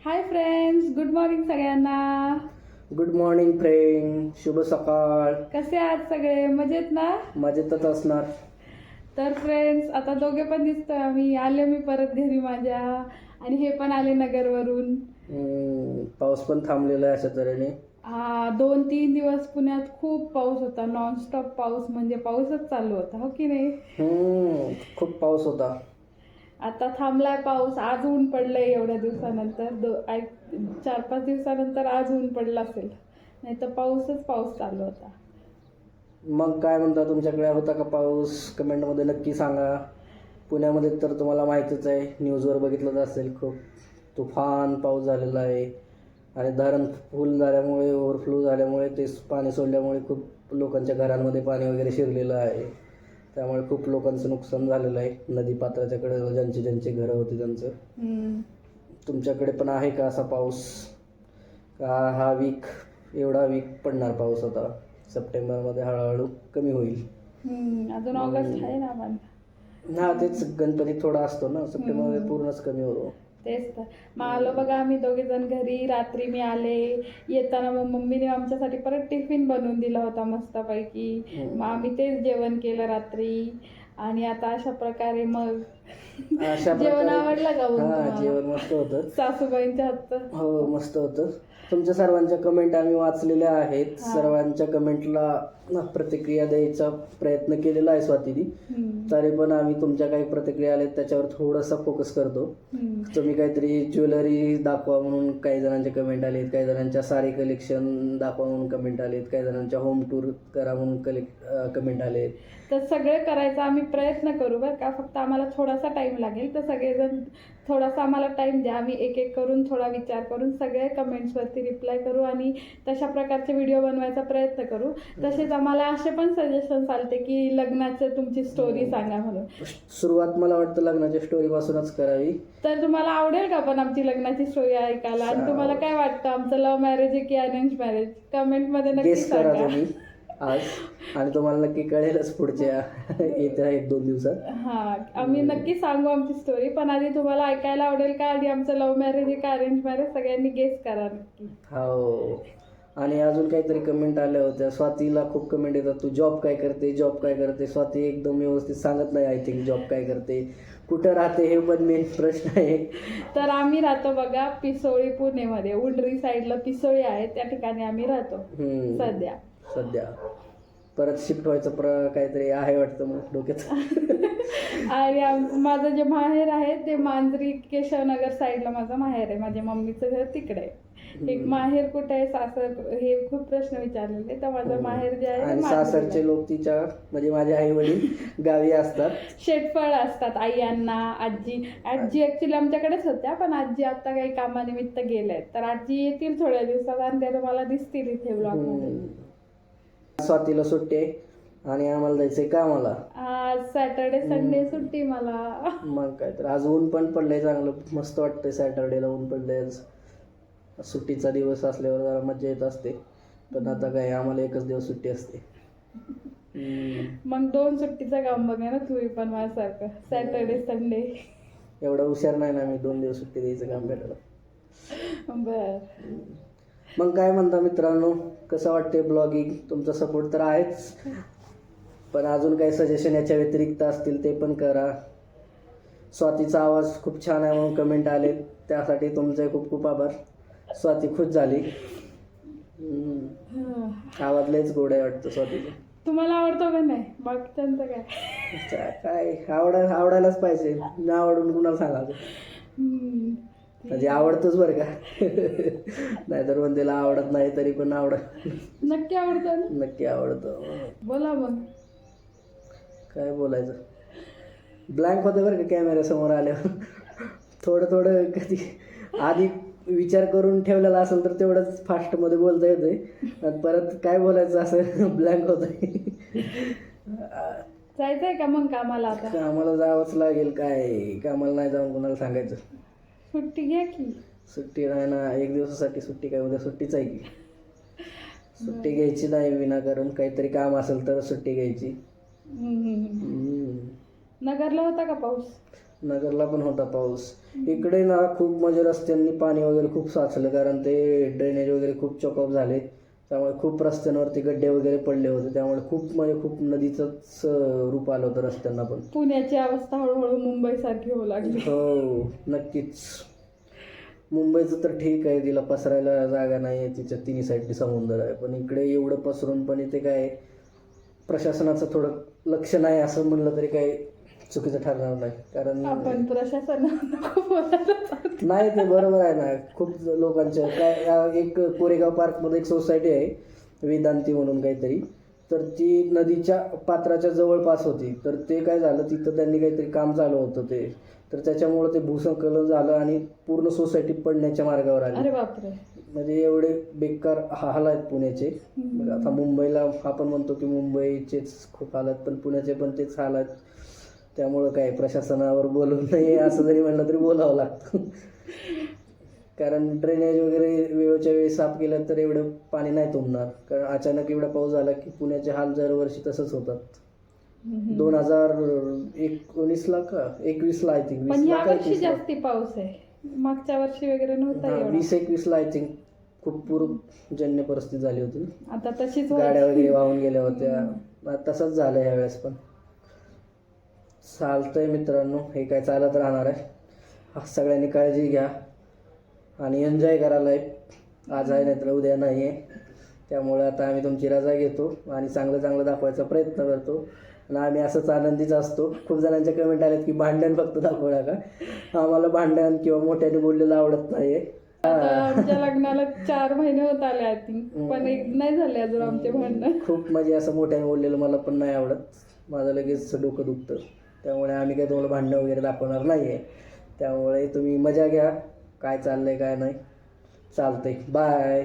Hi friends, good morning सगळ्यांना. Good morning friend, शुभ सकाळ. कसे आहात सगळे? मजेत ना? मजेतच असणार. तर फ्रेंड्स, आता दोघे पण दिसतोय आम्ही. आले मी परत घरी माझ्या, आणि हे पण आले नगरवरून. पाऊस पण थांबलेला आहे अशा तऱ्हेने. 2-3 दिवस पुण्यात खूप पाऊस होता. नॉनस्टॉप पाऊस, म्हणजे पाऊसच चालू होता, हो की नाही? खूप पाऊस होता. आता थांबलाय पाऊस. आज ऊन पडलंय एवढ्या दिवसानंतर. 4-5 दिवसानंतर आज ऊन पडलं असेल, नाही तर पाऊसच पाऊस चालू होता. मग काय म्हणता, तुमच्याकडे होता का पाऊस? कमेंटमध्ये नक्की सांगा. पुण्यामध्ये तर तुम्हाला माहितीच आहे, न्यूजवर बघितलं असेल, खूप तुफान पाऊस झालेला आहे. आणि धरण फुल झाल्यामुळे, ओव्हरफ्लो झाल्यामुळे, ते पाणी सोडल्यामुळे खूप लोकांच्या घरांमध्ये पाणी वगैरे शिरलेलं आहे. त्यामुळे खूप लोकांचं नुकसान झालेलं आहे. नदी पात्राच्या कडे ज्यांची घरं होती त्यांचं. तुमच्याकडे पण आहे का असा पाऊस? का हा एवढा वीक पडणार पाऊस आता? सप्टेंबरमध्ये हळूहळू कमी होईल. अजून ऑगस्ट आहे ना पण. तेच, गणपती थोडा असतो ना सप्टेंबरमध्ये, पूर्णच कमी होतो. तेच तर. मग आलो बघा आम्ही दोघे जण घरी. रात्री मी आले. येताना मग मम्मीने आमच्यासाठी परत टिफिन बनवून दिला होता मस्तपैकी. मग आम्ही तेच जेवण केलं रात्री. आणि आता अशा प्रकारे मग जेवण आवडलं का? जेवण मस्त होतं. सासूबाईंच्या हातचं. हो, मस्त होतं. तुमच्या सर्वांच्या कमेंट आम्ही वाचलेल्या आहेत. सर्वांच्या कमेंटला प्रतिक्रिया द्यायचा प्रयत्न केलेला आहे स्वातीने. तरी पण आम्ही तुमच्या काही प्रतिक्रिया आल्या त्याच्यावर थोडासा फोकस करतो. तुम्ही काहीतरी ज्वेलरी दाखवा म्हणून काही जणांचे कमेंट आलेत, काही जणांच्या साडी कलेक्शन दाखवा म्हणून कमेंट आलेत, काही जणांच्या होम टूर करा म्हणून कमेंट आलेत. तर सगळे करायचा आम्ही प्रयत्न करू बरं का. फक्त आम्हाला थोडासा टाइम लागेल. तर सगळेजण थोडासा आम्हाला टाइम द्या. आम्ही एक एक करून थोडा विचार करून सगळे कमेंट्सवरती रिप्लाय करू आणि तशा प्रकारचे व्हिडिओ बनवायचा प्रयत्न करू. तसेच आम्हाला असे पण सजेशन्स आलते की लग्नाचं तुमची स्टोरी सांगा म्हणून. सुरुवात मला वाटतं लग्नाच्या स्टोरी पासूनच करावी. तर तुम्हाला आवडेल का पण आमची लग्नाची स्टोरी ऐकायला? आणि तुम्हाला काय वाटतं, आमचं लव्ह मॅरेज आहे की अरेंज मॅरेज? कमेंटमध्ये नक्की सांगा आज. आणि तुम्हाला नक्की कळेलच पुढच्या येत्या 1-2 दिवसात. आम्ही नक्की सांगू आमची स्टोरी. पण आधी तुम्हाला ऐकायला आवडेल का आणि आमचं लव्ह मॅरेज आहे का अरेंज मॅरेज? सगळ्यांनी गेस करा नक्की. हो. आणि अजून काहीतरी कमेंट आल्या होत्या. स्वातीला खूप कमेंट येतात, तू जॉब काय करते? स्वाती एकदम व्यवस्थित सांगत नाही आय थिंक जॉब काय करते, कुठं राहते, हे पण मेन प्रश्न आहे. तर आम्ही राहतो बघा पिसोळी, पुणेमध्ये. उंडरी साईडला पिसोळी आहे, त्या ठिकाणी आम्ही राहतो सध्या. परत शिफ्ट व्हायचं काहीतरी आहे वाटतं मग डोक्यात. आणि माझं जे माहेर आहे ते मांजरी केशवनगर साईडला माझं माहेर आहे. माझ्या मम्मीचं घर तिकडे आहे. एक माहेर कुठे आहे, सासर, हे खूप प्रश्न विचारलेले. तर माझं माहेर जे आहे, आणि सासरचे लोक तिच्या, म्हणजे माझे आई वडील गावी असतात, शेटफळ असतात. आई, अण्णा, आजी ऍक्च्युली आमच्याकडेच होत्या, पण आजी आता काही कामानिमित्त गेल्यात. तर आजी येतील थोड्या दिवसात आणि त्या तुम्हाला दिसतील इथे ब्लॉगमध्ये. स्वातीला सुट्टी आहे आणि आम्हाला जायचंय कामाला. आज सॅटर्डे संडे सुट्टी मला. मग काय तर. आज ऊन पण पडलंय चांगलं, मस्त वाटतंय. सॅटर्डेला ऊन पडलंय. सुट्टीचा दिवस असल्यावर जरा मजा येत असते. पण आता काय, आम्हाला एकच दिवस सुट्टी असते. मग 2 सुट्टीचं काम बघा ना तुम्ही पण माझ्यासारखं, सॅटर्डे संडे. एवढा हुशार नाही ना मी 2 दिवस सुट्टी द्यायचं काम भेटलं. बर. मग काय म्हणता मित्रांनो, कसं वाटते ब्लॉगिंग? तुमचा सपोर्ट तर आहेच, पण अजून काही सजेशन याच्या व्यतिरिक्त असतील ते पण करा. स्वातीचा आवाज खूप छान आहे म्हणून कमेंट आले, त्यासाठी तुमचे खूप खूप आभार. स्वाती खुश झाली. आवाज लयच गोड आहे वाटतं स्वातीचा. तुम्हाला आवडतो का नाही? बाकीच्यांचं काय? आवडायलाच पाहिजे. न आवडून कुणाला सांगायचं? म्हणजे आवडतोच बरं का. नाहीतर पण त्याला आवडत नाही, तरी पण नक्की आवडतं. नक्की आवडतं. बोला मग. काय बोलायचं, ब्लँक होतं बरं का कॅमेऱ्यासमोर आल्यावर. थोडं कधी आधी विचार करून ठेवलेला असेल तर तेवढंच फास्टमध्ये बोलता येतंय, आणि परत काय बोलायचं असं ब्लँक होतंय. जायचंय का मग कामाला? आता कामाला जावंच लागेल. काय कामाला नाही जाऊन कोणाला सांगायचं? सुट्टी घ्या की. सुट्टी नाही ना, 1 दिवसासाठी सुट्टी. काय उद्या सुट्टीच आहे की? सुट्टी घ्यायची नाही विनाकारण. काहीतरी काम असेल तर सुट्टी घ्यायची. नगरला होता का पाऊस? नगरला पण होता पाऊस. इकडे ना खूप म्हणजे रस्त्यांनी पाणी वगैरे खूप साचलं, कारण ते ड्रेनेज वगैरे खूप चॉकअप झाले, त्यामुळे खूप रस्त्यांवरती गड्डे वगैरे पडले होते, त्यामुळे खूप म्हणजे खूप नदीचंच रूप आलं होतं रस्त्यांना पण. पुण्याची अवस्था हळूहळू मुंबईसारखी होऊ लागली. हो नक्कीच. मुंबईचं तर ठीक आहे, तिला पसरायला जागा नाही आहे, तिच्या तिन्ही साईडनी समुद्र आहे, पण इकडे एवढं पसरून पण इथे काय प्रशासनाचं थोडं लक्ष नाही असं म्हणलं तरी काही चुकीचं ठरणार नाही. कारण आपण प्रशासनाला खूप नाही, ते बरोबर आहे ना. खूप लोकांच्या काय एक कोरेगाव पार्कमध्ये एक सोसायटी आहे वेदांती म्हणून काहीतरी, तर ती नदीच्या पात्राच्या जवळपास होती. तर ते काय झालं, तिथं त्यांनी काहीतरी काम चालू होतं ते, तर त्याच्यामुळं ते भूस्खलन झालं आणि पूर्ण सोसायटी पडण्याच्या मार्गावर आली. अरे बापरे. म्हणजे एवढे बेकार हाल आहेत पुण्याचे. आता मुंबईला आपण म्हणतो की मुंबईचेच खूप हाल आहेत, पण पुण्याचे पण तेच हाल आहेत. त्यामुळं काय प्रशासनावर बोलू नये असं जरी म्हणलं तरी बोलावं लागतं. कारण ड्रेनेज वगैरे वेळोच्या वेळी साफ केलं तर एवढं पाणी नाही तुंबणार. कारण अचानक एवढा पाऊस झाला की पुण्याचे हाल दरवर्षी तसंच होतात. 2019ला का 21ला आय थिंक, पण या वर्षी जास्ती पाऊस आहे, मागच्या वर्षी वगैरे नव्हता एवढा. 20-21ला आय थिंक खूप पूरजन्य परिस्थिती झाली होती. आता तशीच गाड्या वगैरे वाहून गेल्या होत्या. तसंच झालं यावेळेस पण. चालतंय मित्रांनो, हे काय चालत राहणार आहे. सगळ्यांनी काळजी घ्या आणि एन्जॉय करा लाईफ. आज आहे नाही तर उद्या नाही आहे, त्यामुळे आता आम्ही तुमची रजा घेतो आणि चांगलं चांगलं दाखवायचा प्रयत्न करतो. आणि आम्ही असंच आनंदीच असतो. खूप जणांच्या कमेंट आल्यात की भांडण फक्त दाखवू नका. आम्हाला भांडण किंवा मोठ्याने बोललेलं आवडत नाही. आमच्या लग्नाला 4 महिने होत आले आय थिंक, पण नाही झाले अजून आमचे भांडण. खूप म्हणजे असं मोठ्याने बोललेलं मला पण नाही आवडत. माझं लगेच डोकं दुखतं, त्यामुळे आम्ही काही तुम्हाला भांडणं वगैरे दाखवणार नाही आहे. त्यामुळे तुम्ही मजा घ्या. काय चाललंय काय नाही. चालतंय. बाय.